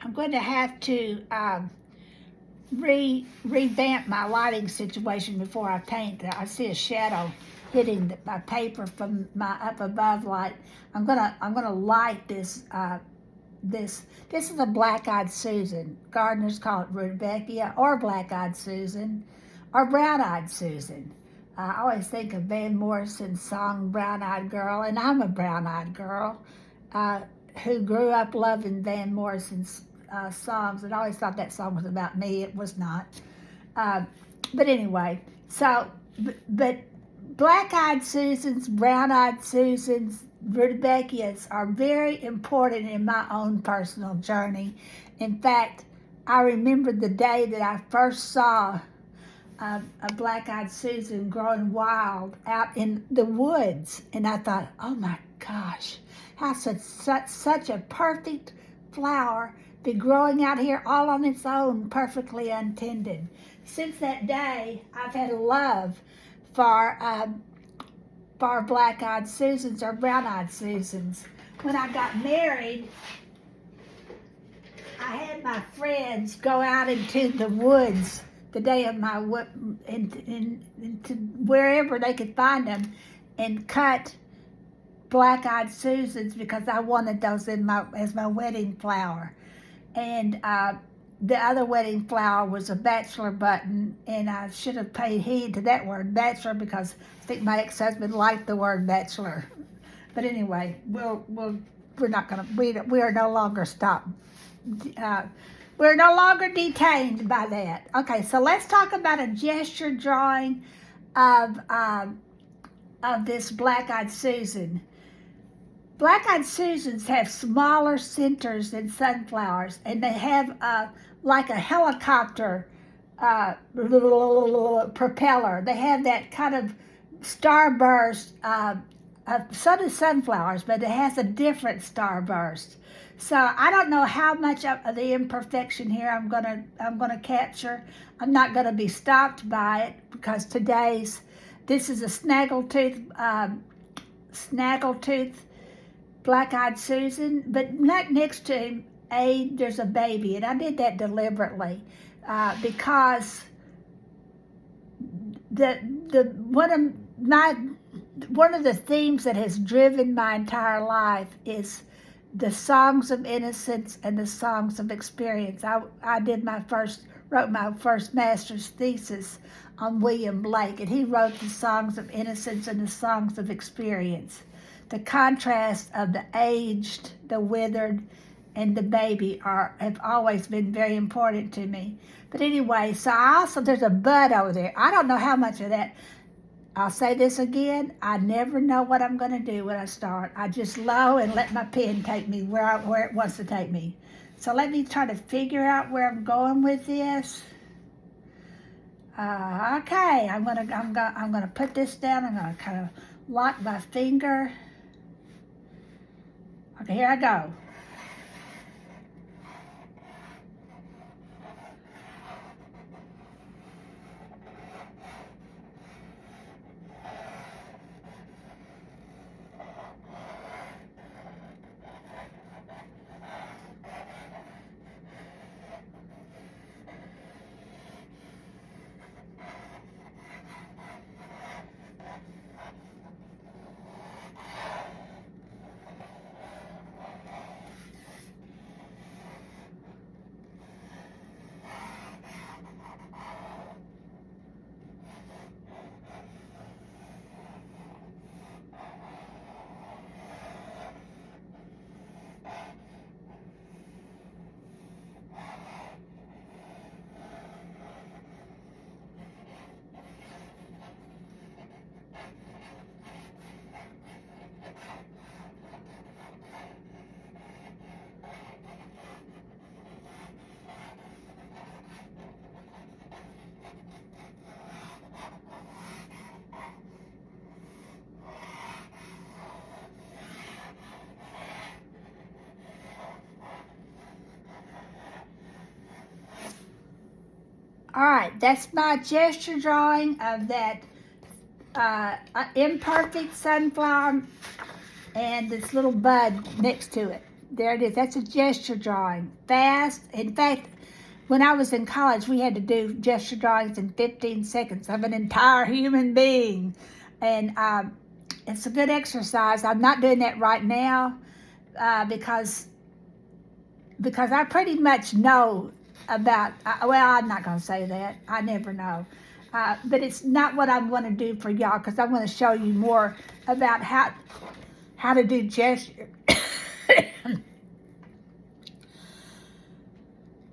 I'm going to have to revamp my lighting situation before I paint. I see a shadow hitting my paper from my up above light. I'm gonna light this. This is a black-eyed Susan. Gardeners call it Rudbeckia or black-eyed Susan or brown-eyed Susan. I always think of Van Morrison's song Brown-Eyed Girl, and I'm a brown-eyed girl who grew up loving Van Morrison's songs, and I always thought that song was about me. It was not. But anyway, so, but black-eyed Susans, brown-eyed Susans, Rudbeckias are very important in my own personal journey. In fact, I remember the day that I first saw a black-eyed Susan growing wild out in the woods, and I thought, oh my gosh, how such a perfect flower be growing out here all on its own, perfectly untended. Since that day, I've had a love for black-eyed Susans or brown-eyed Susans. When I got married, I had my friends go out into the woods the day of my into wherever they could find them and cut black-eyed Susans because I wanted those as my wedding flower. And the other wedding flower was a bachelor button, and I should have paid heed to that word bachelor because I think my ex-husband liked the word bachelor. But anyway, we're not gonna we are no longer stopped. We're no longer detained by that. Okay, so let's talk about a gesture drawing of this black-eyed Susan. Black-eyed Susans have smaller centers than sunflowers, and they have like a helicopter propeller. They have that kind of starburst. So do sunflowers, but it has a different starburst. So I don't know how much of the imperfection here I'm gonna capture. I'm not gonna be stopped by it because this is a snaggletooth black-eyed Susan, but right next to him, there's a baby, and I did that deliberately because one of the themes that has driven my entire life is the songs of innocence and the songs of experience. I wrote my first master's thesis on William Blake, and he wrote the songs of innocence and the songs of experience. The contrast of the aged, the withered, and the baby have always been very important to me. But anyway, so there's a bud over there. I don't know how much of that. I'll say this again, I never know what I'm going to do when I start. I just low and let my pen take me where it wants to take me. So let me try to figure out where I'm going with this. Okay, I'm gonna put this down. I'm gonna kind of lock my finger. Okay, here I go. All right, that's my gesture drawing of that imperfect sunflower and this little bud next to it. There it is. That's a gesture drawing. Fast. In fact, when I was in college, we had to do gesture drawings in 15 seconds of an entire human being. And it's a good exercise. I'm not doing that right now because I pretty much know about, well, I'm not going to say that. I never know. But it's not what I want to do for y'all, because I want to show you more about how to do gesture